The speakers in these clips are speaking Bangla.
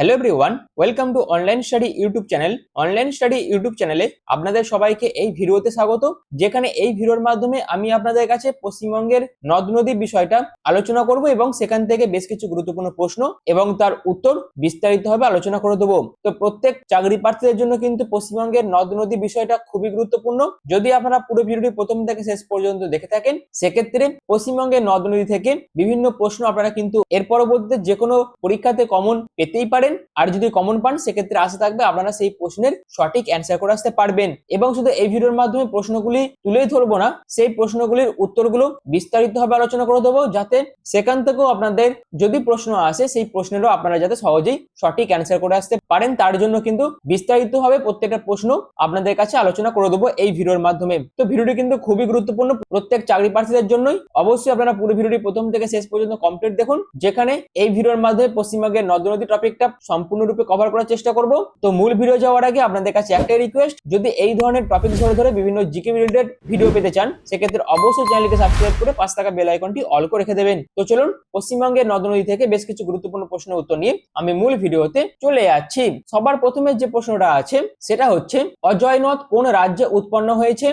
Hello everyone, welcome to online study YouTube channel. Online study YouTube চ্যানেলে আপনাদের সবাইকে এই ভিডিওতে স্বাগত, যেখানে এই ভিডিওর মাধ্যমে আমি আপনাদের কাছে পশ্চিমবঙ্গের নদ নদী বিষয়টা আলোচনা করব এবং সেখান থেকে বেশ কিছু গুরুত্বপূর্ণ প্রশ্ন এবং তার উত্তর বিস্তারিতভাবে আলোচনা করে দেবো। তো প্রত্যেক চাকরি প্রার্থীদের জন্য কিন্তু পশ্চিমবঙ্গের নদ নদী বিষয়টা খুবই গুরুত্বপূর্ণ। যদি আপনারা পুরো ভিডিওটি প্রথম থেকে শেষ পর্যন্ত দেখে থাকেন, সেক্ষেত্রে পশ্চিমবঙ্গের নদ নদী থেকে বিভিন্ন প্রশ্ন আপনারা কিন্তু এর পরবর্তীতে যে কোনো পরীক্ষাতে কমন পেতেই পারেন। আর যদি কমন পান, সেক্ষেত্রে আশা থাকবে আপনারা সেই প্রশ্নের সঠিক অ্যান্সার করে আসতে পারবেন। এবং শুধু এই ভিডিওর মাধ্যমে প্রশ্নগুলি তুলেই ধরবো না, সেই প্রশ্নগুলির উত্তরগুলো বিস্তারিতভাবে আলোচনা করে দেবো, যাতে সেখান থেকেও আপনাদের যদি প্রশ্ন আসে সেই প্রশ্নেরও আপনারা যাতে সহজেই সঠিক অ্যান্সার করে আসতে পারেন, তার জন্য কিন্তু বিস্তারিতভাবে প্রত্যেকটা প্রশ্ন আপনাদের কাছে আলোচনা করে দেবো এই ভিডিওর মাধ্যমে। তো ভিডিওটি কিন্তু খুবই গুরুত্বপূর্ণ প্রত্যেক চাকরি প্রার্থীদের জন্যই। অবশ্যই আপনারা পুরো ভিডিওটি প্রথম থেকে শেষ পর্যন্ত কমপ্লিট দেখুন, যেখানে এই ভিডিওর মাধ্যমে পশ্চিমবঙ্গের নদ নদী টপিকটা সম্পূর্ণরূপে কভার করার চেষ্টা করব। তো মূল ভিডিও যাওয়ার আগে আপনাদের কাছে একটাই রিকোয়েস্ট, যদি এই ধরনের টপিক ধরে ধরে বিভিন্ন জিকে রিলেটেড ভিডিও পেতে চান, সেক্ষেত্রে অবশ্যই চ্যানেলকে সাবস্ক্রাইব করে পাশে থাকা বেল আইকনটি অল করে রেখে দেবেন। তো চলুন পশ্চিমবঙ্গের নদ নদী থেকে বেশ কিছু গুরুত্বপূর্ণ প্রশ্নের উত্তর নিয়ে আমি মূল ভিডিওতে চলে যাচ্ছি। সবার প্রথমে যে প্রশ্নটা আছে সেটা হচ্ছে, অজয় নদ কোন রাজ্যে উৎপন্ন হয়েছে?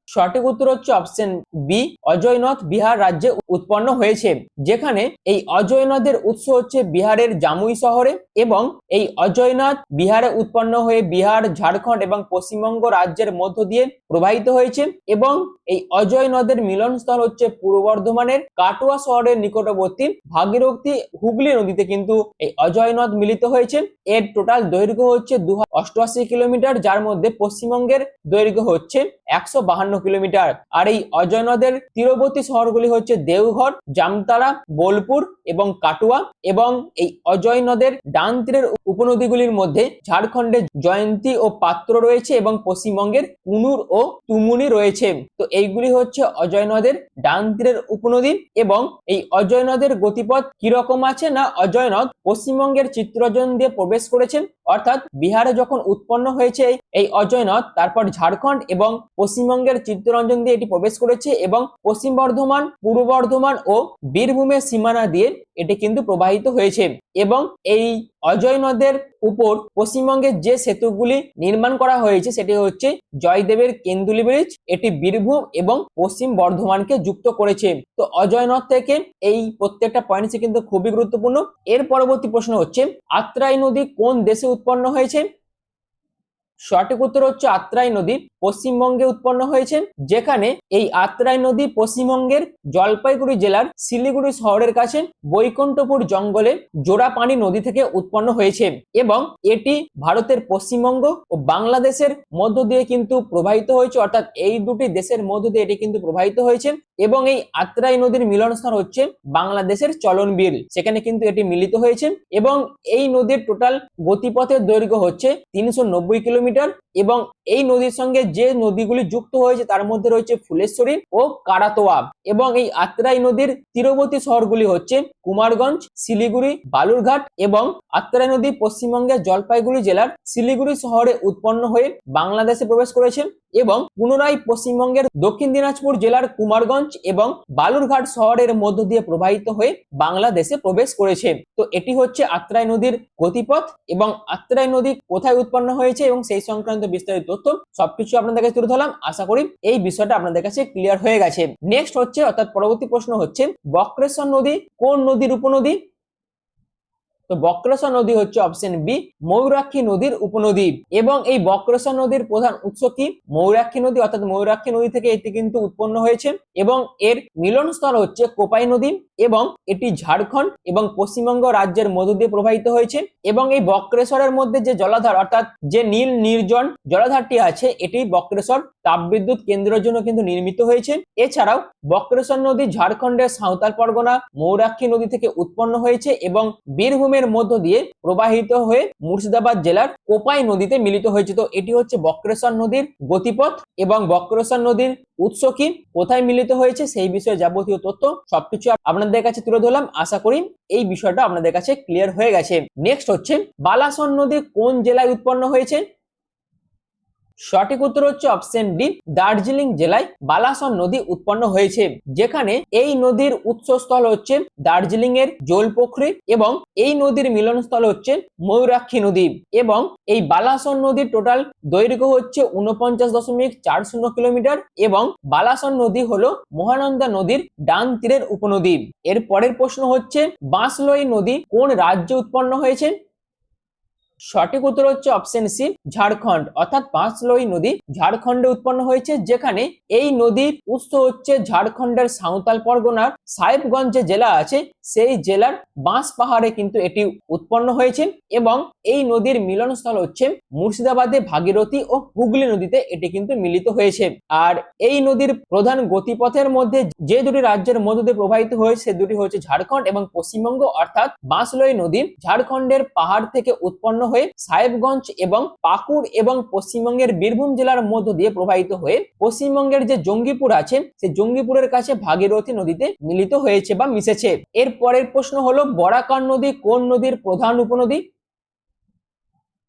সঠিক উত্তর হচ্ছে অপশন বি, অজয় নদ বিহার রাজ্যে উৎপন্ন হয়েছে। যেখানে এই অজয় নদের উৎস হচ্ছে বিহারের জামুই শহরে, এবং এই অজয় নদ বিহারে উৎপন্ন হয়ে বিহার, ঝাড়খণ্ড এবং পশ্চিমবঙ্গ রাজ্যের মধ্য দিয়ে প্রবাহিত হয়েছে। এবং এই অজয় নদের মিলনস্থল হচ্ছে পূর্ব বর্ধমানের কাটোয়া শহরের নিকটবর্তী ভাগীরথী হুগলি নদীতে কিন্তু এই অজয় নদ মিলিত হয়েছে। এর টোটাল দৈর্ঘ্য হচ্ছে 288 কিলোমিটার, যার মধ্যে পশ্চিমবঙ্গের দৈর্ঘ্য হচ্ছে 152 কিলোমিটার। আর এই অজয় নদের তীরবর্তী শহরগুলি হচ্ছে দেওঘর, জামতারা, বোলপুর এবং কাটুয়া। এবং এই অজয় নদের ডান তীরের উপনদীগুলির মধ্যে ঝাড়খণ্ডের জয়ন্তী ও পাত্র রয়েছে এবং পশ্চিমবঙ্গের কুনুর ও তুমুনি রয়েছে। তো এইগুলি হচ্ছে অজয় নদের ডান তীরের উপনদী। এবং এই অজয় নদের গতিপথ কিরকম আছে না, অজয় নদ পশ্চিমবঙ্গের চিত্তরঞ্জন দিয়ে প্রবেশ করেছেন, অর্থাৎ বিহারে যখন উৎপন্ন হয়েছে এই অজয় নদ, তারপর ঝাড়খণ্ড এবং পশ্চিমবঙ্গের চিত্তরঞ্জন দিয়ে এটি প্রবেশ করেছে এবং পশ্চিম বর্ধমান, পূর্ব বর্ধমান ও বীরভূমের সীমানা দিয়ে এটি কিন্তু প্রবাহিত হয়েছে। এবং এই অজয় নদের উপর পশ্চিমবঙ্গের যে সেতুগুলি নির্মাণ করা হয়েছে সেটি হচ্ছে জয়দেবের কেন্দুলি ব্রিজ। এটি বীরভূম এবং পশ্চিম বর্ধমানকে যুক্ত করেছে। তো অজয় নদ থেকে এই প্রত্যেকটা পয়েন্টস কিন্তু খুবই গুরুত্বপূর্ণ। এর পরবর্তী প্রশ্ন হচ্ছে, আত্রাই নদী কোন দেশে উৎপন্ন হয়েছে? সঠিক উত্তর হচ্ছে আত্রাই নদী পশ্চিমবঙ্গে উৎপন্ন হয়েছে। যেখানে এই আত্রাই নদী পশ্চিমবঙ্গের জলপাইগুড়ি জেলার শিলিগুড়ি শহরের কাছে বৈকুণ্ঠপুর জঙ্গলে জোড়াপানি নদী থেকে উৎপন্ন হয়েছে। এবং এটি ভারতের পশ্চিমবঙ্গ ও বাংলাদেশের মধ্য দিয়ে কিন্তু প্রবাহিত হয়েছে, অর্থাৎ এই দুটি দেশের মধ্য দিয়ে এটি কিন্তু প্রবাহিত হয়েছে। এবং এই আত্রাই নদীর মিলনস্থল হচ্ছে বাংলাদেশের চলনবিল, সেখানে কিন্তু এটি মিলিত হয়েছে। এবং এই নদীর টোটাল গতিপথের দৈর্ঘ্য হচ্ছে 390 কিলোমিটার। এবং এই নদীর সঙ্গে যে নদীগুলি যুক্ত হয়েছে তার মধ্যে রয়েছে ফুলেশ্বরী ও কারাতোয়া। এবং এই আত্রাই নদীর তীরবর্তী শহরগুলি হচ্ছে কুমারগঞ্জ, শিলিগুড়ি, বালুরঘাট। এবং আত্রাই নদী পশ্চিমবঙ্গের জলপাইগুড়ি জেলার শিলিগুড়ি শহরে উৎপন্ন হয়ে বাংলাদেশে প্রবেশ করেছে এবং পুনরায় পশ্চিমবঙ্গের দক্ষিণ দিনাজপুর জেলার কুমারগঞ্জ এবং বালুরঘাট শহরের মধ্য দিয়ে প্রবাহিত হয়ে বাংলাদেশে প্রবেশ করেছে। তো এটি হচ্ছে আত্রাই নদীর গতিপথ এবং আত্রাই নদী কোথায় উৎপন্ন হয়েছে এবং সেই সংক্রান্ত বিস্তারিত তথ্য সবকিছু আপনাদের কাছে তুলে ধরলাম। আশা করি এই বিষয়টা আপনাদের কাছে ক্লিয়ার হয়ে গেছে। নেক্সট হচ্ছে, অর্থাৎ পরবর্তী প্রশ্ন হচ্ছে, বক্রেশ্বর নদী কোন নদীর উপনদী? তো বক্রেশ্বর নদী হচ্ছে অপশন বি, ময়ূরাক্ষী নদীর উপনদী। এবং এই বক্রেশ্বর নদীর প্রধান উৎস কি? ময়ূরাক্ষী নদী, অর্থাৎ ময়ূরাক্ষী নদী থেকে এটি কিন্তু উৎপন্ন হয়েছে। এবং এর মিলনস্থল হচ্ছে কোপাই নদী এবং এটি ঝাড়খণ্ড এবং পশ্চিমবঙ্গ রাজ্যের মধ্য দিয়ে প্রবাহিত হয়েছে। এবং এই বক্রেশ্বরের মধ্যে যে জলাধার, অর্থাৎ যে নীল নির্জন জলাধারটি আছে, এটি বক্রেশ্বর তাপবিদ্যুৎ কেন্দ্রের জন্য কিন্তু নির্মিত হয়েছে। এছাড়াও বক্রেশ্বর নদী ঝাড়খণ্ডের সাঁওতাল পরগনা ময়ূরাক্ষী নদী থেকে উৎপন্ন হয়েছে এবং বীরভূমের মধ্য দিয়ে প্রবাহিত হয়ে মুর্শিদাবাদ জেলার কোপাই নদীতে মিলিত হয়েছে। তো এটি হচ্ছে বক্রেশ্বর নদীর গতিপথ এবং বক্রেশ্বর নদীর উৎস কি, কোথায় মিলিত হয়েছে, সেই বিষয়ে যাবতীয় তথ্য সবকিছু আপনাদের কাছে তুলে ধরলাম। আশা করি এই বিষয়টা আপনাদের কাছে ক্লিয়ার হয়ে গেছে। নেক্সট হচ্ছে, বালাসন নদী কোন জেলায় উৎপন্ন হয়েছে? সঠিক উত্তর হচ্ছে অপশন ডি, দার্জিলিং জেলায় বালাসন নদী উৎপন্ন হয়েছে, যেখানে এই নদীর উৎসস্থল হচ্ছে দার্জিলিং এর জলপোখরি এবং এই নদীর মিলনস্থল হচ্ছে ময়ূরাক্ষী নদী। এবং এই বালাসন নদীর টোটাল দৈর্ঘ্য হচ্ছে 49.40 কিলোমিটার এবং বালাসন নদী হলো মহানন্দা নদীর ডান তীরের উপনদী। এর পরের প্রশ্ন হচ্ছে বাঁশলোই নদী কোন রাজ্যে উৎপন্ন হয়েছে? সঠিক উত্তর হচ্ছে অপশন সি, ঝাড়খণ্ড, অর্থাৎ বাঁশলোই নদী ঝাড়খণ্ডে উৎপন্ন হয়েছে, যেখানে এই নদীর উৎস হচ্ছে ঝাড়খণ্ডের সাঁওতাল পরগনার সাহেবগঞ্জ যে জেলা আছে সেই জেলার বাঁশ পাহাড়ে কিন্তু এটি উৎপন্ন হয়েছে এবং এই নদীর মিলনস্থল হচ্ছে মুর্শিদাবাদে ভাগীরথী ও হুগলি নদীতে এটি কিন্তু মিলিত হয়েছে। আর এই নদীর প্রধান গতিপথের মধ্যে যে দুটি রাজ্যের মধ্য দিয়ে প্রবাহিত হয়েছে সে দুটি হচ্ছে ঝাড়খণ্ড এবং পশ্চিমবঙ্গ, অর্থাৎ বাঁশলোই নদী ঝাড়খণ্ডের পাহাড় থেকে উৎপন্ন হয়ে সাহেবগঞ্জ এবং পাকুড় এবং পশ্চিমবঙ্গের বীরভূম জেলার মধ্য দিয়ে প্রবাহিত হয়ে পশ্চিমবঙ্গের যে জঙ্গিপুর আছে সেই জঙ্গিপুরের কাছে ভাগীরথী নদীতে মিলিত হয়েছে বা মিশেছে। এর পরের প্রশ্ন হলো বরাকার নদী কোন নদীর প্রধান উপনদী?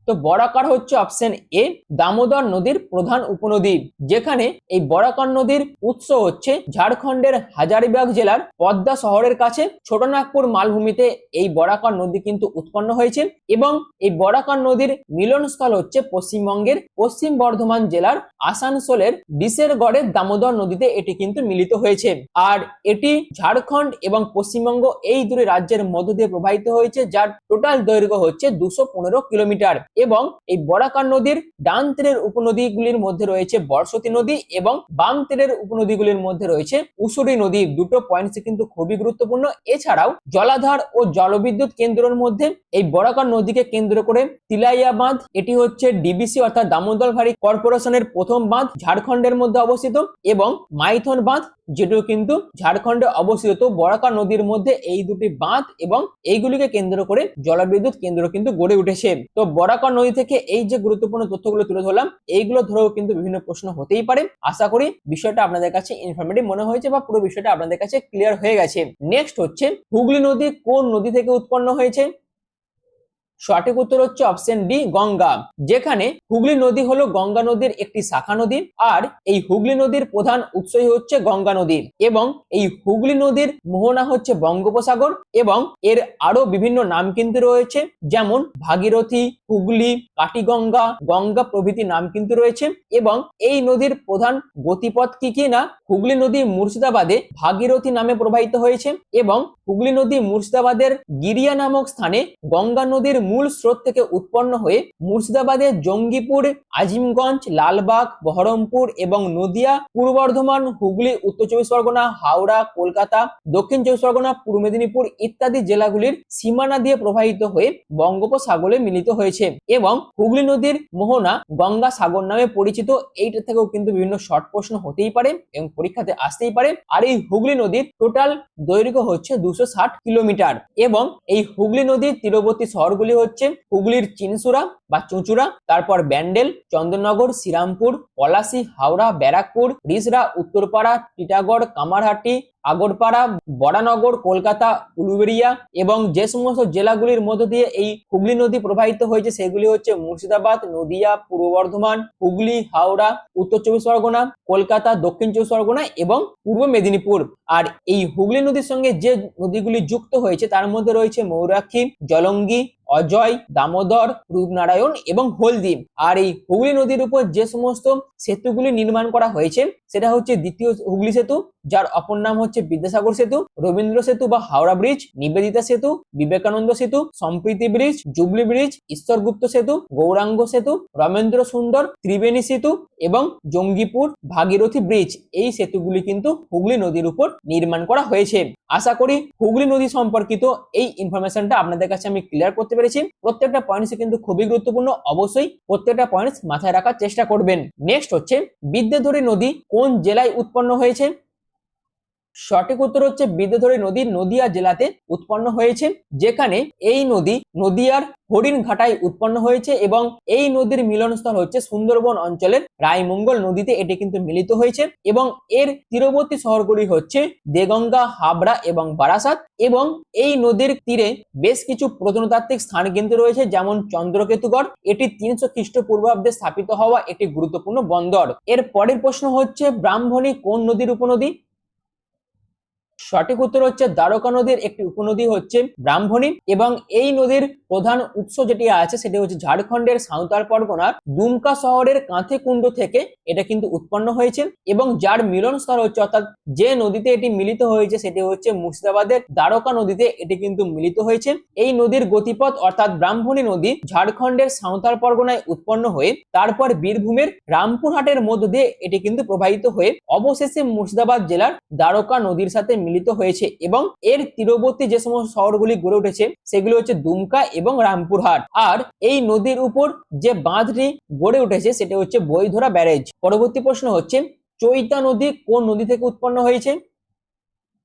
তো বরাকার হচ্ছে অপশন এ, দামোদর নদীর প্রধান উপনদী, যেখানে এই বরাকার নদীর উৎস হচ্ছে ঝাড়খণ্ডের হাজারিবাগ জেলার পদ্মা শহরের কাছে ছোটনাগপুর মালভূমিতে এই বরাকার নদী কিন্তু উৎপন্ন হয়েছে এবং এই বরাকার নদীর মিলনস্থল হচ্ছে পশ্চিমবঙ্গের পশ্চিম বর্ধমান জেলার আসানসোলের ডিসেরগড়ের দামোদর নদীতে এটি কিন্তু মিলিত হয়েছে। আর এটি ঝাড়খণ্ড এবং পশ্চিমবঙ্গ এই দুটি রাজ্যের মধ্য দিয়ে প্রবাহিত হয়েছে, যার টোটাল দৈর্ঘ্য হচ্ছে 215 কিলোমিটার। এবং এই বরাকার নদীর ডান তীরের উপনদীগুলির মধ্যে রয়েছে বর্ষতী নদী এবং বাম তীরের উপনদীগুলির মধ্যে রয়েছে উসুরি নদী। দুটো পয়েন্টস কিন্তু খুবই গুরুত্বপূর্ণ। এছাড়াও জলাধার ও জলবিদ্যুৎ কেন্দ্রের মধ্যে এই বরাকার নদীকে কেন্দ্র করে তিলাইয়া বাঁধ, এটি হচ্ছে ডিবিসি অর্থাৎ দামোদর ভ্যালি কর্পোরেশনের প্রথম বাঁধ ঝাড়খণ্ডের মধ্যে অবস্থিত, এবং মাইথন বাঁধ যেটিও কিন্তু ঝাড়খণ্ডে অবস্থিত। তো বরাকার নদীর মধ্যে এই দুটি বাঁধ এবং এইগুলিকে কেন্দ্র করে জলবিদ্যুৎ কেন্দ্র কিন্তু গড়ে উঠেছে। তো বরাকার নদী থেকে এই যে গুরুত্বপূর্ণ তথ্যগুলো তুলে ধরলাম এইগুলো ধরেও কিন্তু বিভিন্ন প্রশ্ন হতেই পারে। আশা করি বিষয়টা আপনাদের কাছে ইনফরমেটিভ মনে হয়েছে বা পুরো বিষয়টা আপনাদের কাছে ক্লিয়ার হয়ে গেছে। নেক্সট হচ্ছে হুগলি নদী কোন নদী থেকে উৎপন্ন হয়েছে? সঠিক উত্তর হচ্ছে অপশন ডি, গঙ্গা, যেখানে হুগলি নদী হলো গঙ্গা নদীর একটি শাখা নদী। আর এই হুগলি নদীর প্রধান উৎসই হচ্ছে গঙ্গা নদী এবং এই হুগলি নদীর মোহনা হচ্ছে বঙ্গোপসাগর এবং এর আরো বিভিন্ন নাম কিন্তু রয়েছে, যেমন ভাগীরথী, হুগলি, কাটিগঙ্গা, গঙ্গা প্রভৃতি নাম কিন্তু রয়েছে। এবং এই নদীর প্রধান গতিপথ কি না, হুগলি নদী মুর্শিদাবাদে ভাগীরথী নামে প্রবাহিত হয়েছে এবং হুগলি নদী মুর্শিদাবাদের গিরিয়া নামক স্থানে গঙ্গা নদীর মূল স্রোত থেকে উৎপন্ন হয়ে মুর্শিদাবাদের জঙ্গিপুর, আজিমগঞ্জ, লালবাগ, বহরমপুর এবং নদিয়া, পূর্ব বর্ধমান, হুগলি, উত্তর চব্বিশ পরগনা, হাওড়া, কলকাতা, দক্ষিণ চব্বিশ পরগনা, পূর্ব মেদিনীপুর ইত্যাদি জেলাগুলির সীমানা দিয়ে প্রবাহিত হয়ে বঙ্গোপসাগরে মিলিত হয়েছে। এবং হুগলি নদীর মোহনা গঙ্গা সাগর নামে পরিচিত। এইটা থেকেও কিন্তু বিভিন্ন শর্ট প্রশ্ন হতেই পারে এবং পরীক্ষাতে আসতেই পারে। আর এই হুগলি নদীর টোটাল দৈর্ঘ্য হচ্ছে 260 কিলোমিটার এবং এই হুগলি নদীর তীরবর্তী শহরগুলি হচ্ছে হুগলির চিনসুরা বা চুঁচুড়া, তারপর ব্যান্ডেল, চন্দননগর, শ্রীরামপুর, পলাশী, হাওড়া, ব্যারাকপুর, রিসরা, উত্তরপাড়া, টিটাগড়, কামারহাটি, আগরপাড়া, বরানগর, কলকাতা, উলুবেড়িয়া। এবং যে সমস্ত জেলাগুলির মধ্য দিয়ে এই হুগলি নদী প্রবাহিত হয়েছে সেগুলি হচ্ছে মুর্শিদাবাদ, নদিয়া, পূর্ব বর্ধমান, হুগলি, হাওড়া, উত্তর চব্বিশ পরগনা, কলকাতা, দক্ষিণ চব্বিশ পরগনা এবং পূর্ব মেদিনীপুর। আর এই হুগলি নদীর সঙ্গে যে নদীগুলি যুক্ত হয়েছে তার মধ্যে রয়েছে ময়ূরাক্ষী, জলঙ্গি, অজয়, দামোদর, রূপনারায়ণ এবং হলদি। আর এই হুগলি নদীর উপর যে সমস্ত সেতুগুলি নির্মাণ করা হয়েছে সেটা হচ্ছে দ্বিতীয় হুগলি সেতু, যার অপর নাম হচ্ছে বিদ্যাসাগর সেতু, রবীন্দ্র সেতু বা হাওড়া ব্রিজ, নিবেদিতা সেতু, বিবেকানন্দ সেতু, সম্প্রীতি ব্রিজ, জুবলি ব্রিজ, ঈশ্বরগুপ্ত সেতু, গৌরাঙ্গ সেতু, রমেন্দ্র সুন্দর, ত্রিবেণী সেতু এবং জঙ্গিপুর ভাগীরথী ব্রিজ। এই সেতুগুলি কিন্তু হুগলি নদীর উপর নির্মাণ করা হয়েছে। আশা করি হুগলি নদী সম্পর্কিত এই ইনফরমেশনটা আপনাদের কাছে আমি ক্লিয়ার করতে পেরেছি। প্রত্যেকটা পয়েন্টস কিন্তু খুবই গুরুত্বপূর্ণ, অবশ্যই প্রত্যেকটা পয়েন্টস মাথায় রাখার চেষ্টা করবেন। নেক্সট হচ্ছে বিদ্যাধরী নদী কোন জেলায় উৎপন্ন হয়েছে? সঠিক উত্তর হচ্ছে বিদ্যাধরী নদী নদিয়া জেলাতে উৎপন্ন হয়েছে, যেখানে এই নদী নদিয়ার হরিণঘাটায় উৎপন্ন হয়েছে এবং এই নদীর মিলনস্থল হচ্ছে সুন্দরবন অঞ্চলের রায়মঙ্গল নদীতে এটি কিন্তু মিলিত হয়েছে এবং এর তীরবর্তী শহরগুলি হচ্ছে দেগঙ্গা, হাবড়া এবং বারাসাত। এবং এই নদীর তীরে বেশ কিছু প্রত্নতাত্ত্বিক স্থান কিন্তু রয়েছে, যেমন চন্দ্রকেতুগড়, এটি 300 খ্রিস্টপূর্বাব্দে স্থাপিত হওয়া একটি গুরুত্বপূর্ণ বন্দর। এর পরের প্রশ্ন হচ্ছে ব্রাহ্মণী কোন নদীর উপনদী? সঠিক উত্তর হচ্ছে দ্বারকা নদীর একটি উপনদী হচ্ছে ব্রাহ্মণী এবং এই নদীর প্রধান উৎস যেটি আছে সেটি হচ্ছে ঝাড়খণ্ডের সাঁওতাল পরগনার দুমকা শহরের কাঁথেকুণ্ড থেকে এটা কিন্তু উৎপন্ন হয়েছে এবং যার মিলনস্থল হচ্ছে অর্থাৎ যে নদীতে এটি মিলিত হয়েছে সেটি হচ্ছে মুর্শিদাবাদের দ্বারকা নদীতে এটি কিন্তু মিলিত হয়েছে। এই নদীর গতিপথ অর্থাৎ ব্রাহ্মণী নদী ঝাড়খণ্ডের সাঁওতাল পরগনায় উৎপন্ন হয়ে তারপর বীরভূমের রামপুরহাটের মধ্য দিয়ে এটি কিন্তু প্রবাহিত হয়ে অবশেষে মুর্শিদাবাদ জেলার দ্বারকা নদীর সাথে মিলিত হয়েছে এবং এর তীরবর্তী যে সমস্ত শহরগুলি গড়ে উঠেছে সেগুলো হচ্ছে দুমকা এবং রামপুরহাট। আর এই নদীর উপর যে বাঁধটি গড়ে উঠেছে সেটা হচ্ছে বইধরা ব্যারেজ। পরবর্তী প্রশ্ন হচ্ছে চৈতা নদী কোন নদী থেকে উৎপন্ন হয়েছে?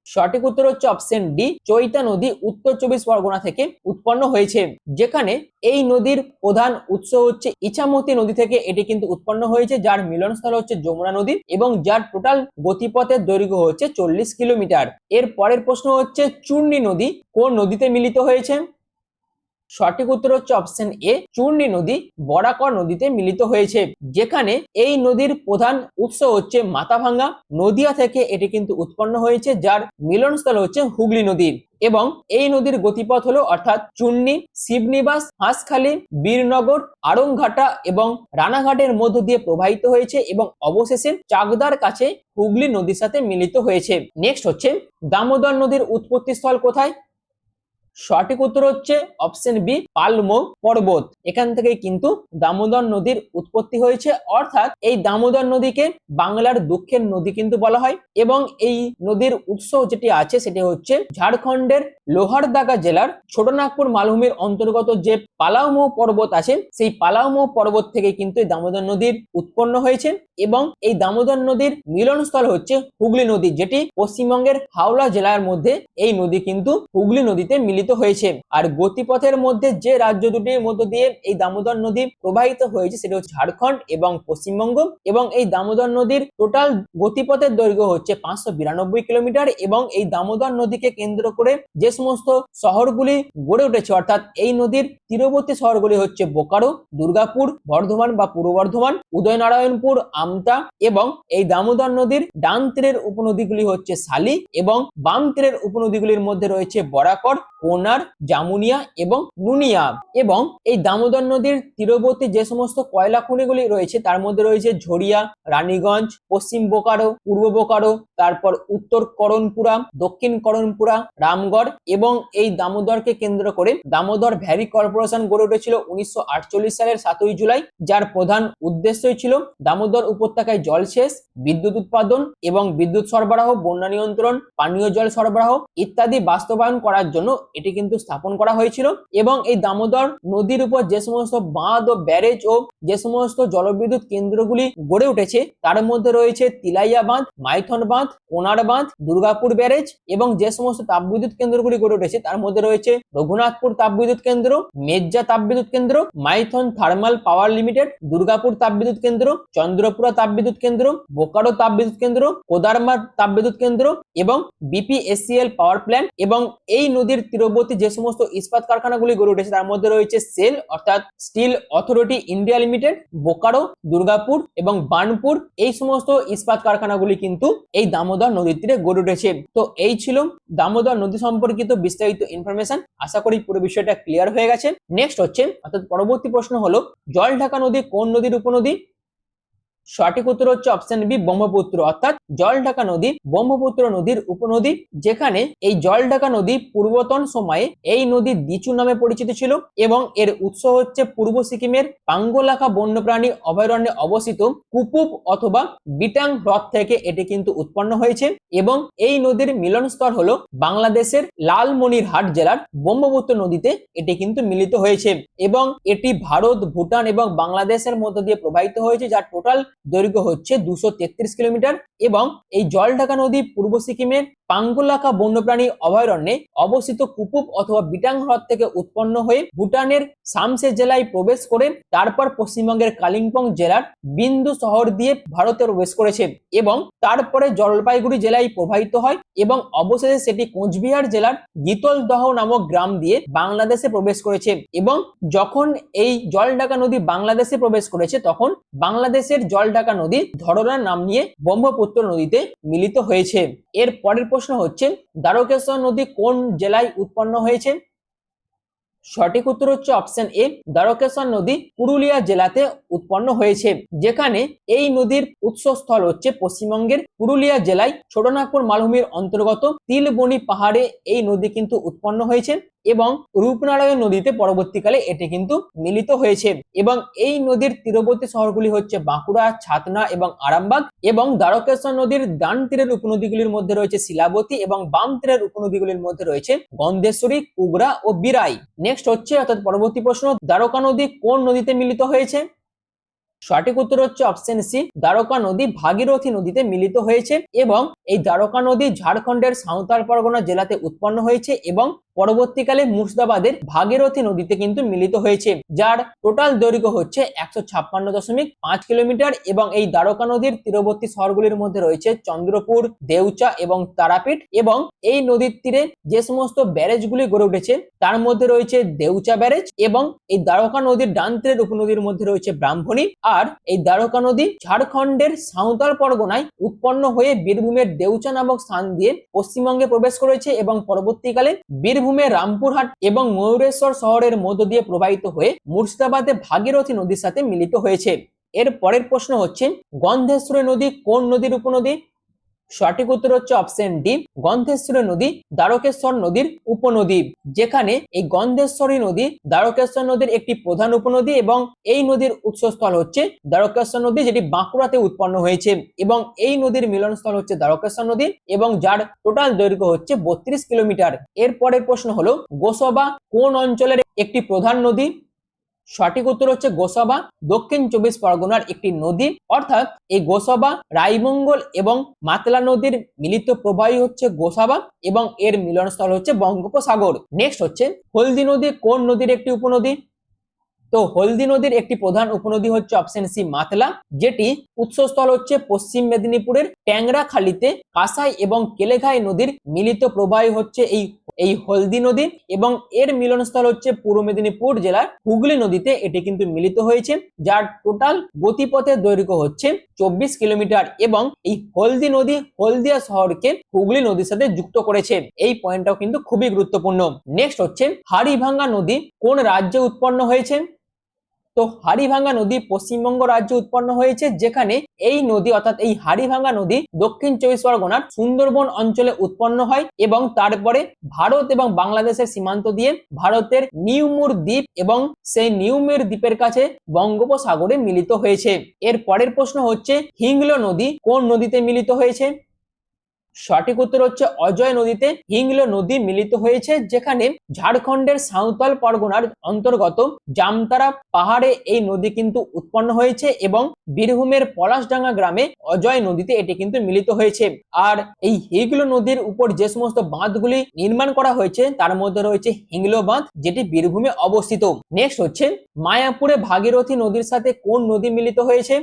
সঠিক উত্তর হচ্ছে অপশন ডি, চৈতা নদী উত্তর 24 পরগনা থেকে উৎপন্ন হয়েছে, যেখানে এই নদীর প্রধান উৎস হচ্ছে ইছামতি নদী থেকে এটি কিন্তু উৎপন্ন হয়েছে, যার মিলনস্থল হচ্ছে যমুনা নদী এবং যার টোটাল গতিপথের দৈর্ঘ্য হচ্ছে 40 কিলোমিটার। এর পরের প্রশ্ন হচ্ছে চূর্ণী নদী কোন নদীতে মিলিত হয়েছে? সঠিক উত্তর হচ্ছে অপশন এ, চূর্ণী নদী বরাকর নদীতে মিলিত হয়েছে, যেখানে এই নদীর প্রধান উৎস হচ্ছে মাথাভাঙ্গা। নদিয়া থেকে এটি কিন্তু উৎপন্ন হয়েছে, যার মিলনস্থল হচ্ছে হুগলি নদী এবং এই নদীর গতিপথ হলো অর্থাৎ চূর্ণী, শিবনিবাস, হাঁসখালি, বীরনগর, আড়ংঘাটা এবং রানাঘাটের মধ্য দিয়ে প্রবাহিত হয়েছে এবং অবশেষে চাকদার কাছে হুগলি নদীর সাথে মিলিত হয়েছে। নেক্সট হচ্ছে দামোদর নদীর উৎপত্তিস্থল কোথায়? সঠিক উত্তর হচ্ছে অপশন বি, পালমৌ পর্বত। এখান থেকে কিন্তু দামোদর নদীর উৎপত্তি হয়েছে, অর্থাৎ এই দামোদর নদীকে বাংলার দুঃখের নদী কিন্তু বলা হয় এবং এই নদীর উৎস যেটি আছে সেটি হচ্ছে ঝাড়খণ্ডের লোহারদাগা জেলার ছোটনাগপুর মালভূমির অন্তর্গত যে পালাউমৌ পর্বত আছে সেই পালাউমৌ পর্বত থেকে কিন্তু এই দামোদর নদীর উৎপন্ন হয়েছে এবং এই দামোদর নদীর মিলনস্থল হচ্ছে হুগলি নদী, যেটি পশ্চিমবঙ্গের হাওড়া জেলার মধ্যে এই নদী কিন্তু হুগলি নদীতে মিলিত হয়েছে। আর গতিপথের মধ্যে যে রাজ্য দুটির মধ্য দিয়ে এই দামোদর নদী প্রবাহিত হয়েছে সেটি হচ্ছে ঝাড়খণ্ড এবং পশ্চিমবঙ্গ এবং এই দামোদর নদীর টোটাল গতিপথের দৈর্ঘ্য হচ্ছে 592 কিলোমিটার এবং এই দামোদর নদীকে কেন্দ্র করে যে সমস্ত শহরগুলি গড়ে উঠেছে অর্থাৎ এই নদীর তীরবর্তী শহরগুলি হচ্ছে বোকারো, দুর্গাপুর, বর্ধমান বা পূর্ব বর্ধমান, উদয়নারায়ণপুর, আমতা এবং এই দামোদর নদীর ডান তীরের উপনদীগুলি হচ্ছে শালি এবং বাম তীরের উপনদীগুলির মধ্যে রয়েছে বরাকর, কোনার, জামুনিয়া এবং নুনিয়া। এবং এই দামোদর নদীর তীরবর্তী যে সমস্ত কয়লা খনিগুলি রয়েছে তার মধ্যে রয়েছে ঝরিয়া, রানীগঞ্জ, পশ্চিম বোকারো, পূর্ব বোকারো, তারপর উত্তর করণপুরা, দক্ষিণ করণপুরা, রামগড় এবং এই দামোদরকে কেন্দ্র করে দামোদর ভ্যালি কর্পোরেশন গড়ে উঠেছিল 1948 সালের 7ই জুলাই, যার প্রধান উদ্দেশ্যই ছিল দামোদর উপত্যকায় জলসেচ, বিদ্যুৎ উৎপাদন এবং বিদ্যুৎ সরবরাহ, বন্যা নিয়ন্ত্রণ, পানীয় জল সরবরাহ ইত্যাদি বাস্তবায়ন করার জন্য এটি কিন্তু স্থাপন করা হয়েছিল। এবং এই দামোদর নদীর উপর যে সমস্ত বাঁধ ও ব্যারেজ ও যে সমস্ত জলবিদ্যুৎ কেন্দ্রগুলি গড়ে উঠেছে তার মধ্যে রয়েছে তিলাইয়া বাঁধ, মাইথন বাঁধ, কোনার বাঁধ, দুর্গাপুর ব্যারেজ এবং যে সমস্ত তাপবিদ্যুৎ কেন্দ্রগুলি গড়ে উঠেছে তার মধ্যে রয়েছে রঘুনাথপুর তাপবিদ্যুৎ কেন্দ্র, মেজ্জা তাপবিদ্যুৎ কেন্দ্র, Maithon thermal power limited, Durgapur তাপবিদ্যুৎ কেন্দ্র, চন্দ্রপুরা তাপবিদ্যুৎ কেন্দ্র, বোকারো তাপবিদ্যুৎ কেন্দ্র, কোদারমা তাপবিদ্যুৎ কেন্দ্র এবং বিপিএসসিএল পাওয়ার প্ল্যান্ট। এবং এই নদীর তীরবর্তী যে সমস্ত ইস্পাত কারখানাগুলি গড়ে উঠেছে তার মধ্যে রয়েছে সেল অর্থাৎ Steel Authority India Limited, Bokaro, Durgapur এবং বার্নপুর। এই সমস্ত ইস্পাত কারখানাগুলি কিন্তু এই দামোদর নদীর তীরে গড়ে উঠেছে। তো এই ছিল দামোদর নদী সম্পর্কিত বিস্তারিত ইনফরমেশন। আশা করি পুরো বিষয়টা ক্লিয়ার হয়ে গেছে। নেক্সট হচ্ছে অর্থাৎ পরবর্তী প্রশ্ন হলো জলঢাকা নদী কোন নদীর উপনদী? সঠিক উত্তর হচ্ছে অপশন বি, ব্রহ্মপুত্র। অর্থাৎ জলঢাকা নদী ব্রহ্মপুত্র নদীর উপনদী, যেখানে এই জলঢাকা নদী পূর্বতন সময়ে এই নদী দিচু নামে পরিচিত ছিল এবং এর উৎস হচ্ছে পূর্ব সিকিমের পাঙ্গলাখা বন্যপ্রাণী অভয়ারণ্যে অবস্থিত কুপুপ অথবা বিটাং হ্রদ থেকে এটি কিন্তু উৎপন্ন হয়েছে এবং এই নদীর মিলনস্থল হলো বাংলাদেশের লালমনিরহাট জেলার ব্রহ্মপুত্র নদীতে এটি কিন্তু মিলিত হয়েছে এবং এটি ভারত, ভুটান এবং বাংলাদেশের মধ্য দিয়ে প্রবাহিত হয়েছে, যার টোটাল দৈর্ঘ্য হচ্ছে 233 কিলোমিটার। এবং এই জলঢাকা নদী পূর্ব সিকিমের পাঙ্গুলাখা বন্যপ্রাণী অভয়ারণ্যে অবস্থিত কুপুপ অথবা বিটাং হ্রদ থেকে উৎপন্ন হয়ে ভুটানের সামসে জেলায় প্রবেশ করে তারপর পশ্চিমবঙ্গের কালিম্পং জেলার বিন্দু শহর দিয়ে ভারতে প্রবেশ করেছে এবং তারপরে জলপাইগুড়ি জেলায় প্রবাহিত হয় এবং অবশেষে সেটি কোচবিহার জেলার গীতলদহ নামক গ্রাম দিয়ে বাংলাদেশে প্রবেশ করেছে। এবং যখন এই জলঢাকা নদী বাংলাদেশে প্রবেশ করেছে তখন বাংলাদেশের জলঢাকা নদী ধরলার নাম নিয়ে ব্রহ্মপুত্র নদীতে মিলিত হয়েছে। এর পরের প্রশ্ন হচ্ছে দ্বারকেশ্বর নদী কোন জেলায় উৎপন্ন হয়েছে? সঠিক উত্তর হচ্ছে অপশন এ, দ্বারকেশ্বর নদী পুরুলিয়া জেলাতে উৎপন্ন হয়েছে, যেখানে এই নদীর উৎসস্থল হচ্ছে পশ্চিমবঙ্গের পুরুলিয়া জেলায় ছোটনাগপুর মালভূমির অন্তর্গত তিলবনি পাহাড়ে এই নদী কিন্তু উৎপন্ন হয়েছে এবং রূপনারায়ণ নদীতে পরবর্তীকালে এটি কিন্তু মিলিত হয়েছে। এবং এই নদীর তীরবর্তী শহরগুলি হচ্ছে বাঁকুড়া, ছাতনা এবং আরামবাগ। এবং দ্বারকেশ্বর নদীর ডান তীরের উপনদীগুলির মধ্যে রয়েছে শিলাবতী এবং বাম তীরের উপনদীগুলির মধ্যে রয়েছে গন্ধেশ্বরী, কুগড়া ও বিরাই। নেক্সট হচ্ছে অর্থাৎ পরবর্তী প্রশ্ন, দ্বারকা নদী কোন নদীতে মিলিত হয়েছে? সঠিক উত্তর হচ্ছে অপশন সি, দ্বারকা নদী ভাগীরথী নদীতে মিলিত হয়েছে এবং এই দ্বারকা নদী ঝাড়খণ্ডের সাঁওতাল পরগনা জেলাতে উৎপন্ন হয়েছে এবং পরবর্তীকালে মুর্শিদাবাদের ভাগীরথী নদীতে কিন্তু মিলিত হয়েছে, যার টোটাল দৈর্ঘ্য হচ্ছে 156.5 কিলোমিটার। এবং এই দ্বারকা নদীর তীরবর্তী শহরগুলির মধ্যে রয়েছে চন্দ্রপুর, দেউচা এবং তারাপীঠ। এবং এই নদীর তীরে যে সমস্ত ব্যারেজগুলি গড়ে উঠেছে তার মধ্যে রয়েছে দেউচা ব্যারেজ এবং এই দ্বারকা নদীর ডান তীরের উপনদীর মধ্যে রয়েছে ব্রাহ্মণী। আর এই দ্বারকা নদী ঝাড়খণ্ডের সাঁওতাল পরগনায় উৎপন্ন হয়ে বীরভূমের দেউচা নামক স্থান দিয়ে পশ্চিমবঙ্গে প্রবেশ করেছে এবং পরবর্তীকালে বীরভূমের রামপুরহাট এবং ময়ূরেশ্বর শহরের মধ্য দিয়ে প্রবাহিত হয়ে মুর্শিদাবাদে ভাগীরথী নদীর সাথে মিলিত হয়েছে। এর পরের প্রশ্ন হচ্ছে গন্ধেশ্বরী নদী কোন নদীর উপনদী? সঠিক উত্তর হচ্ছে অপশন ডি, গন্ধেশ্বরী নদী দ্বারকেশ্বর নদীর উপনদী, যেখানে এই গন্ধেশ্বরী নদী দ্বারকেশ্বর নদীর একটি প্রধান উপনদী এবং এই নদীর উৎসস্থল হচ্ছে দ্বারকেশ্বর নদী, যেটি বাঁকুড়াতে উৎপন্ন হয়েছে। এবং এই নদীর মিলনস্থল হচ্ছে দ্বারকেশ্বর নদী এবং যার টোটাল দৈর্ঘ্য হচ্ছে 32 কিলোমিটার। এর পরের প্রশ্ন হলো গোসাবা কোন অঞ্চলের একটি প্রধান নদী? সঠিক উত্তর হচ্ছে গোসাবা দক্ষিণ 24 পরগনার একটি নদী, অর্থাৎ এই গোসাবা রায়মঙ্গল এবং মাতলা নদীর মিলিত প্রবাহী হচ্ছে গোসাবা এবং এর মিলনস্থল হচ্ছে বঙ্গোপসাগর। নেক্সট হচ্ছে হলদি নদী কোন নদীর একটি উপনদী? তো হলদি নদীর একটি প্রধান উপনদী হচ্ছে অপশন সি মাতলা, যেটি উৎসস্থল হচ্ছে পশ্চিম মেদিনীপুরের ট্যাংরাখালিতে কাঁসাই এবং কেলেঘাই নদীর মিলিত প্রবাহী হচ্ছে এই হলদি নদী এবং এর মিলনস্থল হচ্ছে পূর্ব মেদিনীপুর জেলার হুগলি নদীতে এটি কিন্তু মিলিত হয়েছে, যার টোটাল গতিপথের দৈর্ঘ্য হচ্ছে 24 কিলোমিটার এবং এই হলদি নদী হলদিয়া শহরকে হুগলি নদীর সাথে যুক্ত করেছে। এই পয়েন্টটাও কিন্তু খুবই গুরুত্বপূর্ণ। নেক্সট হচ্ছে হাড়িভাঙ্গা নদী কোন রাজ্যে উৎপন্ন হয়েছে? তো হাড়িভাঙ্গা নদী পশ্চিমবঙ্গ রাজ্যে উৎপন্ন হয়েছে, যেখানে এই নদী অর্থাৎ এই হাড়িভাঙ্গা নদী দক্ষিণ 24 পরগনার সুন্দরবন অঞ্চলে উৎপন্ন হয় এবং তারপরে ভারত এবং বাংলাদেশের সীমান্ত দিয়ে ভারতের নিউমুর দ্বীপ এবং সেই নিউমুর দ্বীপের কাছে বঙ্গোপসাগরে মিলিত হয়েছে। এর পরের প্রশ্ন হচ্ছে হিংলো নদী কোন নদীতে মিলিত হয়েছে? সঠিক উত্তর হচ্ছে অজয় নদীতে হিংলো নদী মিলিত হয়েছে, যেখানে ঝাড়খণ্ডের সাঁওতাল পরগনার অন্তর্গত জামতারা পাহাড়ে এই নদী কিন্তু উৎপন্ন হয়েছে এবং বীরভূমের পলাশডাঙ্গা গ্রামে অজয় নদীতে এটি কিন্তু মিলিত হয়েছে। আর এই হিংলো নদীর উপর যে সমস্ত বাঁধগুলি নির্মাণ করা হয়েছে তার মধ্যে রয়েছে হিংলো বাঁধ, যেটি বীরভূমে অবস্থিত। নেক্সট হচ্ছে মায়াপুরে ভাগীরথী নদীর সাথে কোন নদী মিলিত হয়েছে?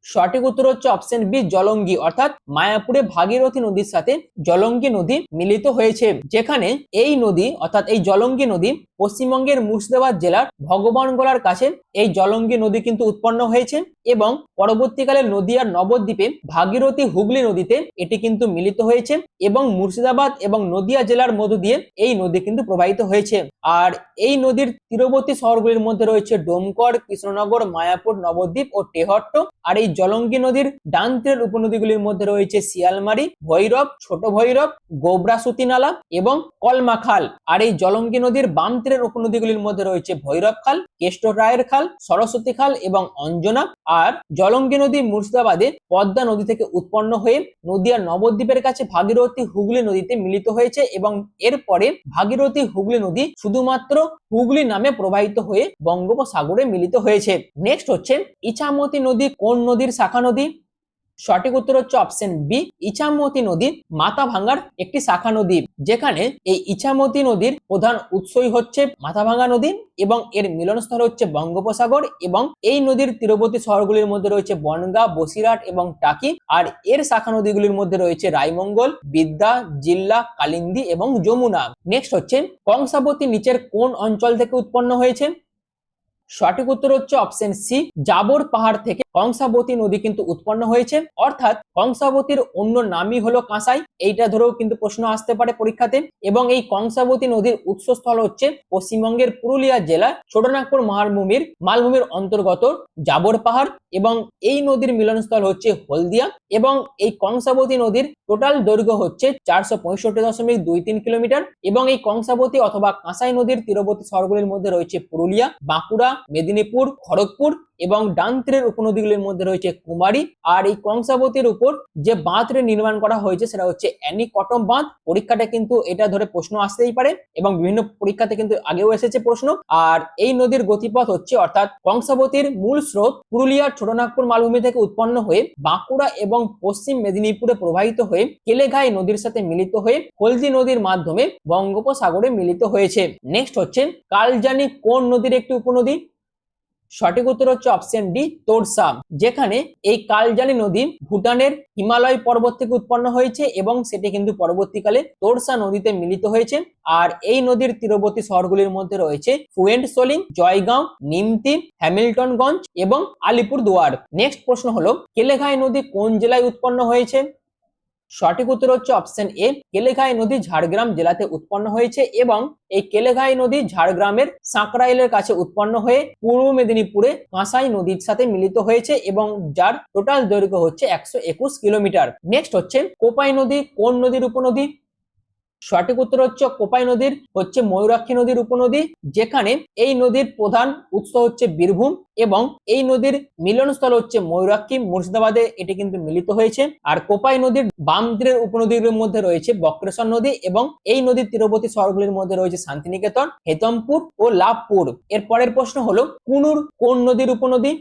সঠিক উত্তর হচ্ছে অপশন বি জলঙ্গি, অর্থাৎ মায়াপুরে ভাগীরথী নদীর সাথে জলঙ্গি নদী মিলিত হয়েছে, যেখানে এই নদী অর্থাৎ এই জলঙ্গি নদী পশ্চিমবঙ্গের মুর্শিদাবাদ জেলার ভগবানগোলার কাছে এই জলঙ্গি নদী কিন্তু উৎপন্ন হয়েছে এবং পরবর্তীকালে নদীয়ার নবদ্বীপে ভাগীরথী হুগলি নদীতে এটি কিন্তু মিলিত হয়েছে এবং মুর্শিদাবাদ এবং নদিয়া জেলার মধ্য দিয়ে এই নদী কিন্তু প্রবাহিত হয়েছে। আর এই নদীর তীরবর্তী শহরগুলির মধ্যে রয়েছে ডোমকর, কৃষ্ণনগর, মায়াপুর, নবদ্বীপ ও টেহট্ট। আর এই জলঙ্গি নদীর ডান তীরের উপনদীগুলির মধ্যে রয়েছে শিয়ালমারি, ভৈরব, ছোট ভৈরব, গোবরাসুতি নালা এবং কলমাখাল। আর এই জলঙ্গি নদীর বাম তীরের উপনদীগুলির মধ্যে রয়েছে ভৈরব খাল, কেষ্টরায়ের খাল, সরস্বতী খাল এবং অঞ্জনা। আর জলঙ্গি নদী মুর্শিদাবাদে পদ্মা নদী থেকে উৎপন্ন হয়ে নদিয়ার নবদ্বীপের কাছে ভাগীরথী হুগলি নদীতে মিলিত হয়েছে এবং এরপরে ভাগীরথী হুগলি নদী শুধুমাত্র হুগলি নামে প্রবাহিত হয়ে বঙ্গোপসাগরে মিলিত হয়েছে। নেক্সট হচ্ছে ইছামতি নদী কোন নদীর শাখা নদী? সঠিক উত্তর হচ্ছে অপশন বি, ইছামতি নদী মাথাভাঙ্গার একটি শাখা নদী, যেখানে এই ইছামতি নদীর প্রধান উৎসই হচ্ছে মাথাভাঙ্গা নদী এবং এর মিলনস্থল হচ্ছে বঙ্গোপসাগর, এবং এই নদীর তীরবর্তী শহরগুলির মধ্যে রয়েছে বনগাঁ, বসিরহাট এবং টাকি। আর এর শাখা নদীগুলির মধ্যে রয়েছে রায়মঙ্গল, বিদ্যা, জিল্লা, কালিন্দী এবং যমুনা। নেক্সট হচ্ছে কংসাবতী নিচের কোন অঞ্চল থেকে উৎপন্ন হয়েছে? সঠিক উত্তর হচ্ছে অপশন সি, জাবর পাহাড় থেকে কংসাবতী নদী কিন্তু উৎপন্ন হয়েছে, অর্থাৎ কংসাবতীর অন্য নামই হলো কাঁসাই। এইটা ধরেও কিন্তু প্রশ্ন আসতে পারে পরীক্ষাতে। এবং এই কংসাবতী নদীর উৎসস্থল হচ্ছে পশ্চিমবঙ্গের পুরুলিয়া জেলার ছোটনাগপুর মালভূমির অন্তর্গত জাবর পাহাড়, এবং এই নদীর মিলনস্থল হচ্ছে হলদিয়া। এবং এই কংসাবতী নদীর টোটাল দৈর্ঘ্য হচ্ছে 465.23 কিলোমিটার, এবং এই কংসাবতী অথবা কাঁসাই নদীর তীরবর্তী শহরগুলির মধ্যে রয়েছে পুরুলিয়া, বাঁকুড়া, মেদিনীপুর, খড়গপুর, এবং ডান তীরের উপনদীগুলির মধ্যে রয়েছে কুমারী। আর এই কংসাবতীর উপর যে বাঁধটি নির্মাণ করা হয়েছে সেটা হচ্ছে অ্যানিকটম বাঁধ। পরীক্ষাটা কিন্তু এটা ধরে প্রশ্ন আসতেই পারে, এবং বিভিন্ন পরীক্ষাতে কিন্তু আগেও এসেছে প্রশ্ন। আর এই নদীর গতিপথ হচ্ছে, অর্থাৎ কংসাবতীর মূল স্রোত পুরুলিয়ার ছোটনাগপুর মালভূমি থেকে উৎপন্ন হয়ে বাঁকুড়া এবং পশ্চিম মেদিনীপুরে প্রবাহিত হয়ে কেলেঘাই নদীর সাথে মিলিত হয়ে হলদি নদীর মাধ্যমে বঙ্গোপসাগরে মিলিত হয়েছে। নেক্সট হচ্ছে কালজানি কোন নদীর একটি উপনদী? সঠিক উত্তর হচ্ছে অপশন ডি, তোরসা, যেখানে এই কালজানি নদী ভুটানের হিমালয় পর্বত থেকে উৎপন্ন হয়েছে এবং সেটি কিন্তু পরবর্তীকালে তোরসা নদীতে মিলিত হয়েছে। আর এই নদীর তীরবর্তী শহরগুলির মধ্যে রয়েছে ফুয়েন্ট সোলিং, জয়গাঁও, নিমতি, হ্যামিল্টনগঞ্জ এবং আলিপুরদুয়ার। নেক্সট প্রশ্ন হলো কেলেঘাই নদী কোন জেলায় উৎপন্ন হয়েছে? সঠিক উত্তর হচ্ছে অপশন এ, কেলেঘাই নদী ঝাড়গ্রাম জেলাতে উৎপন্ন হয়েছে, এবং এই কেলেঘাই নদী ঝাড়গ্রামের সাঁকরাইলের কাছে উৎপন্ন হয়ে পূর্ব মেদিনীপুরে কাঁসাই নদীর সাথে মিলিত হয়েছে, এবং যার টোটাল দৈর্ঘ্য হচ্ছে 121 কিলোমিটার। নেক্সট হচ্ছে কোপাই নদী কোন নদীর উপনদী? সঠিক উত্তর হচ্ছে কোপাই নদীর হচ্ছে ময়ূরাক্ষী নদীর উপনদী, যেখানে এই নদীর প্রধান উৎস হচ্ছে বীরভূম, এবং এই নদীর মিলনস্থল হচ্ছে ময়ূরাক্ষী, মুর্শিদাবাদে এটি কিন্তু মিলিত হয়েছে। আর কোপাই নদীর বাম তীরের উপনদীগুলির মধ্যে রয়েছে বক্রেশ্বর নদী, এবং এই নদীর তীরবর্তী শহরগুলির মধ্যে রয়েছে শান্তিনিকেতন, হেতমপুর ও লাভপুর। এর পরের প্রশ্ন হলো কুনুর কোন নদীর উপনদী?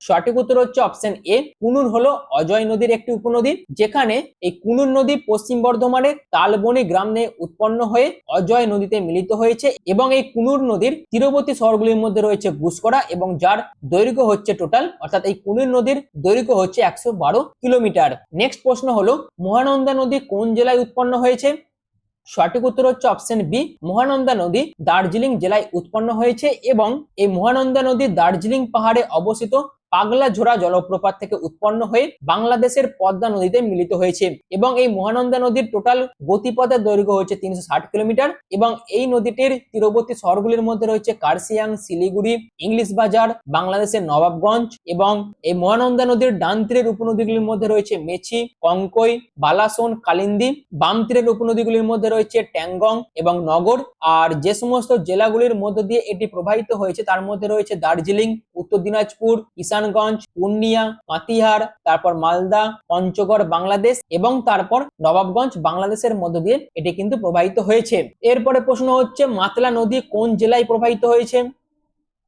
সঠিক উত্তর হচ্ছে অপশন এ, কুনুর হলো অজয় নদীর একটি উপনদী, যেখানে এই কুনুর নদী পশ্চিম বর্ধমানের তালবনি গ্রামে উৎপন্ন হয়ে অজয় নদীতে মিলিত হয়েছে, এবং এই কুনুর নদীর তীরবর্তী শহরগুলির মধ্যে রয়েছে গুসকরা, এবং যার দৈর্ঘ্য হচ্ছে টোটাল, অর্থাৎ এই কুনুর নদীর দৈর্ঘ্য হচ্ছে 112 কিলোমিটার। নেক্সট প্রশ্ন হলো মহানন্দা নদী কোন জেলায় উৎপন্ন হয়েছে? সঠিক উত্তর হচ্ছে অপশন বি, মহানন্দা নদী দার্জিলিং জেলায় উৎপন্ন হয়েছে, এবং এই মহানন্দা নদী দার্জিলিং পাহাড়ে অবস্থিত পাগলাঝোড়া জলপ্রপাত থেকে উৎপন্ন হয়ে বাংলাদেশের পদ্মা নদীতে মিলিত হয়েছে, এবং এই মহানন্দা নদীর টোটাল গতিপথের দৈর্ঘ্য হচ্ছে 360 কিলোমিটার, এবং এই নদীটির তীরবর্তী শহরগুলির মধ্যে রয়েছে কার্শিয়াং, শিলিগুড়ি, ইংলিশ বাজার, বাংলাদেশের নবাবগঞ্জ, এবং এই মহানন্দা নদীর ডান তীরের উপনদীগুলির মধ্যে রয়েছে মেছি, কঙ্কই, বালাসোন, কালিন্দী। বাম তীরের উপনদীগুলির মধ্যে রয়েছে ট্যাংগং এবং নগর। আর যে সমস্ত জেলাগুলির মধ্য দিয়ে এটি প্রবাহিত হয়েছে তার মধ্যে রয়েছে দার্জিলিং, উত্তর দিনাজপুর, কিষানগঞ্জ, পূর্ণিয়া, পাতিহার, তারপর মালদা, পঞ্চগড় বাংলাদেশ, এবং তারপর নবাবগঞ্জ বাংলাদেশের মধ্য দিয়ে এটি কিন্তু প্রবাহিত হয়েছে। এরপরে প্রশ্ন হচ্ছে মাতলা নদী কোন জেলায় প্রবাহিত হয়েছে?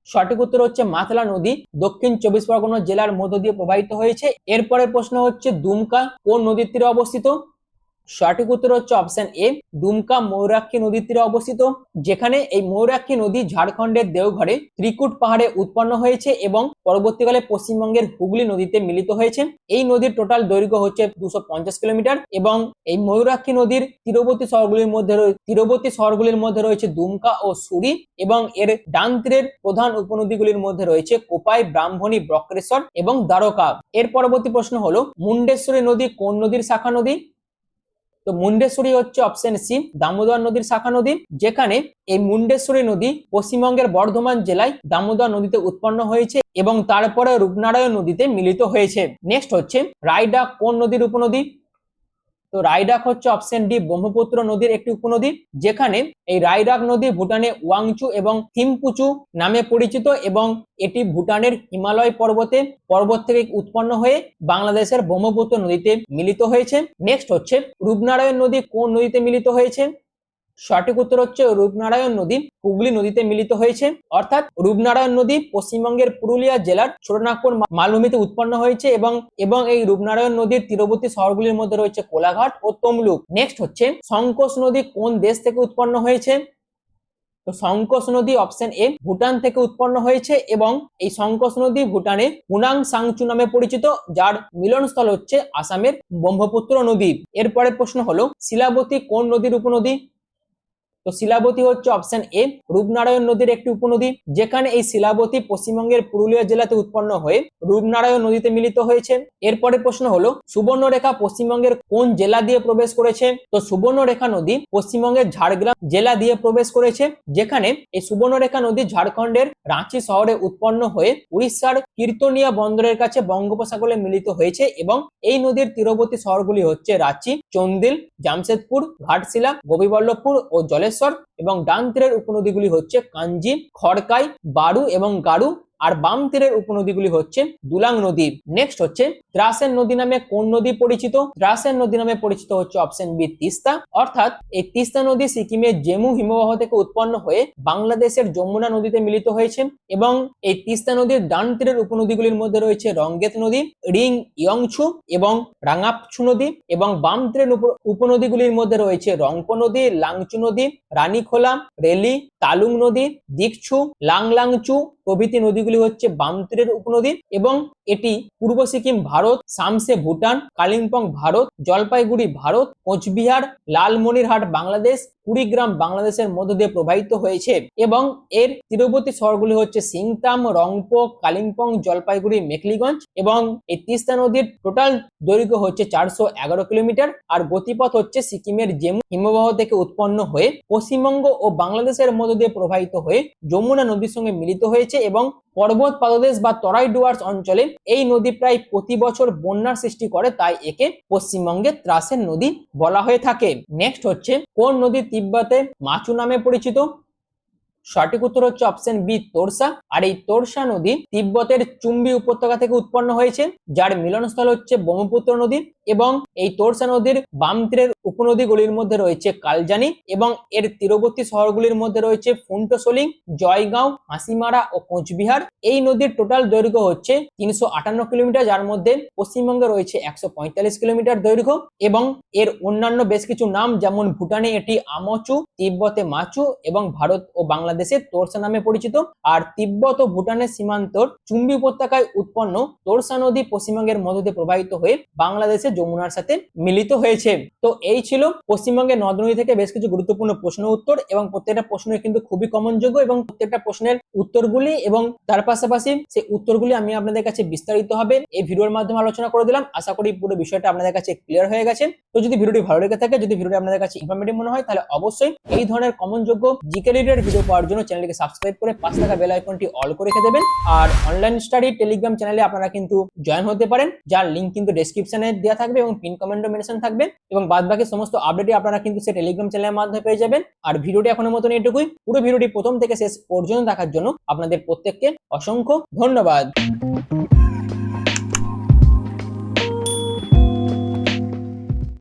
সঠিক উত্তর হচ্ছে মাতলা নদী দক্ষিণ 24 পরগনা জেলার মধ্য দিয়ে প্রবাহিত হয়েছে। এরপরে প্রশ্ন হচ্ছে দুমকা কোন নদীর তীরে অবস্থিত? সঠিক উত্তর হচ্ছে অপশন এ, দুমকা ময়ূরাক্ষী নদীর তীরে অবস্থিত, যেখানে এই ময়ূরাক্ষী নদী ঝাড়খণ্ডের দেওঘরে ত্রিকুট পাহাড়ে উৎপন্ন হয়েছে এবং পরবর্তীকালে পশ্চিমবঙ্গের হুগলি নদীতে মিলিত হয়েছে। এই নদীর টোটাল দৈর্ঘ্য হচ্ছে 250 কিলোমিটার, এবং এই ময়ূরাক্ষী নদীর তীরবর্তী শহরগুলির মধ্যে রয়েছে দুমকা ও সুরি, এবং এর ডান তীরের প্রধান উপনদীগুলির মধ্যে রয়েছে কোপাই, ব্রাহ্মণী, বক্রেশ্বর এবং দ্বারকা। এর পরবর্তী প্রশ্ন হলো মুন্ডেশ্বরী নদী কোন নদীর শাখা নদী? তো মুন্ডেশ্বরী হচ্ছে অপশন সি, দামোদর নদীর শাখা নদী, যেখানে এই মুন্ডেশ্বরী নদী পশ্চিমবঙ্গের বর্ধমান জেলায় দামোদর নদীতে উৎপন্ন হয়েছে এবং তারপরে রূপনারায়ণ নদীতে মিলিত হয়েছে। নেক্সট হচ্ছে রায়ডাক কোন নদীর উপনদী? তো রায়ডাক হচ্ছে অপশন ডি, ব্রহ্মপুত্র নদীর একটি উপনদী, যেখানে এই রায়ডাক নদী ভুটানে ওয়াংচু এবং থিম্পুচু নামে পরিচিত, এবং এটি ভুটানের হিমালয় পর্বত থেকে উৎপন্ন হয়ে বাংলাদেশের ব্রহ্মপুত্র নদীতে মিলিত হয়েছে। নেক্সট হচ্ছে রূপনারায়ণ নদী কোন নদীতে মিলিত হয়েছে? সঠিক উত্তর হচ্ছে রূপনারায়ণ নদী হুগলি নদীতে মিলিত হয়েছে। অর্থাৎ রূপনারায়ণ নদী পশ্চিমবঙ্গের পুরুলিয়া জেলার ছোটনাগপুর মালভূমিতে উৎপন্ন হয়েছে এবং এই রূপনারায়ণ নদীর তীরবর্তী শহরগুলির মধ্যে রয়েছে কোলাঘাট ও তমলুক। নেক্সট হচ্ছে সংকোচ নদী কোন দেশ থেকে উৎপন্ন হয়েছে? তো সংকোচ নদী অপশন এ ভুটান থেকে উৎপন্ন হয়েছে এবং এই সংকোচ নদী ভুটানের হুনাং সাংচু নামে পরিচিত, যার মিলনস্থল হচ্ছে আসামের ব্রহ্মপুত্র নদী। এরপরে প্রশ্ন হলো শিলাবতী কোন নদীর উপনদী? তো শিলাবতী হচ্ছে অপশন এ রূপনারায়ণ নদীর একটি উপনদী, যেখানে এই শিলাবতী পশ্চিমবঙ্গের পুরুলিয়া জেলাতে উৎপন্ন হয়ে রূপনারায়ণ নদীতে মিলিত হয়েছে। এরপরে প্রশ্ন হলো সুবর্ণরেখা পশ্চিমবঙ্গের কোন জেলা দিয়ে প্রবেশ করেছে? তো সুবর্ণরেখা নদী পশ্চিমবঙ্গের ঝাড়গ্রাম জেলা দিয়ে প্রবেশ করেছে, যেখানে এই সুবর্ণরেখা নদী ঝাড়খণ্ডের রাঁচি শহরে উৎপন্ন হয়ে উড়িষ্যার কীর্তনিয়া বন্দরের কাছে বঙ্গোপসাগরে মিলিত হয়েছে এবং এই নদীর তীরবর্তী শহরগুলি হচ্ছে রাঁচি, চন্দিল, জামশেদপুর, ঘাটশিলা, গোপীবল্লভপুর ও জলেশ্বর এবং ডান তীরের উপনদীগুলি হচ্ছে কাঞ্জি, খড়কাই, বারু এবং গাড়ু আর বাম তীরের উপনদীগুলি হচ্ছে দুলাং নদী। নেক্সট হচ্ছে দ্রাসের নদী নামে কোন নদী পরিচিত? দ্রাসের নদী নামে পরিচিত হচ্ছে অপশন বি তিস্তা। অর্থাৎ এই তিস্তা নদী সিকিমের জেমু হিমবাহ থেকে উৎপন্ন হয়ে বাংলাদেশের যমুনা নদীতে মিলিত হয়েছে এবং এই তিস্তা নদীর ডান তীরের উপনদীগুলির মধ্যে রয়েছে রঙ্গেত নদী, রিং ইয়ংছু এবং রাঙাপছু নদী এবং বাম তীরের উপনদীগুলির মধ্যে রয়েছে রংপো নদী, লাংচু নদী, রানীখোলা, রেলি, তালুং নদী, দিকছু, লাংলাংচু প্রভৃতি নদীগুলি হচ্ছে বাম তীরের উপনদী এবং এটি পূর্ব সিকিম ভারত, সামসে ভুটান, কালিম্পং ভারত, জলপাইগুড়ি ভারত, কোচবিহার, লালমনিরহাট বাংলাদেশ, কুড়িগ্রাম বাংলাদেশের মধ্য দিয়ে প্রবাহিত হয়েছে এবং এর তীরবর্তী শহরগুলি হচ্ছে সিংতাম, রংপো, কালিম্পং, জলপাইগুড়ি, মেখলিগঞ্জ এবং এই তিস্তা নদীর টোটাল দৈর্ঘ্য হচ্ছে 411 কিলোমিটার আর গতিপথ হচ্ছে সিকিমের জেমু হিমবাহ থেকে উৎপন্ন হয়ে পশ্চিমবঙ্গ ও বাংলাদেশের মধ্য দিয়ে প্রবাহিত হয়ে যমুনা নদীর সঙ্গে মিলিত হয়েছে এবং পর্বত পাদদেশ বা তরাই ডুয়ার্স অঞ্চলে এই নদী প্রায় প্রতি বছর বন্যার সৃষ্টি করে, তাই একে পশ্চিমবঙ্গের ত্রাসের নদী বলা হয়ে থাকে। নেক্সট হচ্ছে কোন নদী তিব্বতে মাচু নামে পরিচিত? সঠিক উত্তর হচ্ছে অপশন বি তোরসা। আর এই তোরসা নদী তিব্বতের চুম্বি উপত্যকা থেকে উৎপন্ন হয়েছে, যার মিলনস্থল হচ্ছে ব্রহ্মপুত্র নদী এবং এই তোরসা নদীর বাম তীরের উপনদীগুলির মধ্যে রয়েছে কালজানি এবং এর তীরবর্তী শহরগুলির মধ্যে রয়েছে ফুন্টসোলিং, জয়গাঁও, হাসিমারা ও কোচবিহার। এই নদীর টোটাল দৈর্ঘ্য হচ্ছে 358 কিলোমিটার, যার মধ্যে পশ্চিমবঙ্গে রয়েছে 145 কিলোমিটার দৈর্ঘ্য এবং এর অন্যান্য বেশ কিছু নাম, যেমন ভুটানে এটি আমচু, তিব্বতে মাচু এবং ভারত ও বাংলাদেশে তোরসা নামে পরিচিত। আর তিব্বত ও ভুটানের সীমান্তর চুম্বি উপত্যকায় উৎপন্ন তোরসা নদী পশ্চিমবঙ্গের মধ্য দিয়ে প্রবাহিত হয়ে বাংলাদেশে যমুনার সাথে মিলিত হয়েছে। তো এই ছিল পশ্চিমবঙ্গের নদ নদী থেকে বেশ কিছু গুরুত্বপূর্ণ প্রশ্ন উত্তর এবং প্রত্যেকটা প্রশ্ন কিন্তু খুবই কমনযোগ্য এবং প্রত্যেকটা প্রশ্নের উত্তরগুলি এবং তার পাশাপাশি সেই উত্তরগুলি আমি আপনাদের কাছে বিস্তারিতভাবে এই ভিডিওর মাধ্যমে আলোচনা করে দিলাম। আশা করি পুরো বিষয়টা আপনাদের কাছে ক্লিয়ার হয়ে গেছে। তো যদি ভিডিওটি ভালো লেগে থাকে, যদি ভিডিওটি আপনাদের কাছে ইনফরমেটিভ মনে হয়, তাহলে অবশ্যই এই ধরনের কমনযোগ্য জিকে রিলেটেড ভিডিও পাওয়ার জন্য চ্যানেলটিকে সাবস্ক্রাইব করে পাশে থাকা বেল আইকনটি অল করে রেখে দেবেন। আর অনলাইন স্টাডি টেলিগ্রাম চ্যানেলে আপনারা কিন্তু জয়েন হতে পারেন, যার লিংক কিন্তু ডেসক্রিপশনে দেওয়া থাকবে এবং পিন কমেন্টে মেনশন থাকবে এবং বাদবাকি সমস্ত আপডেটই আপনারা কিন্তু সেই টেলিগ্রাম চ্যানেলের মাধ্যমে পেয়ে যাবেন। আর ভিডিওটি এখনো মতন এটুকুই। পুরো ভিডিওটি প্রথম থেকে শেষ পর্যন্ত দেখার জন্য আপনাদের প্রত্যেককে অসংখ্য ধন্যবাদ।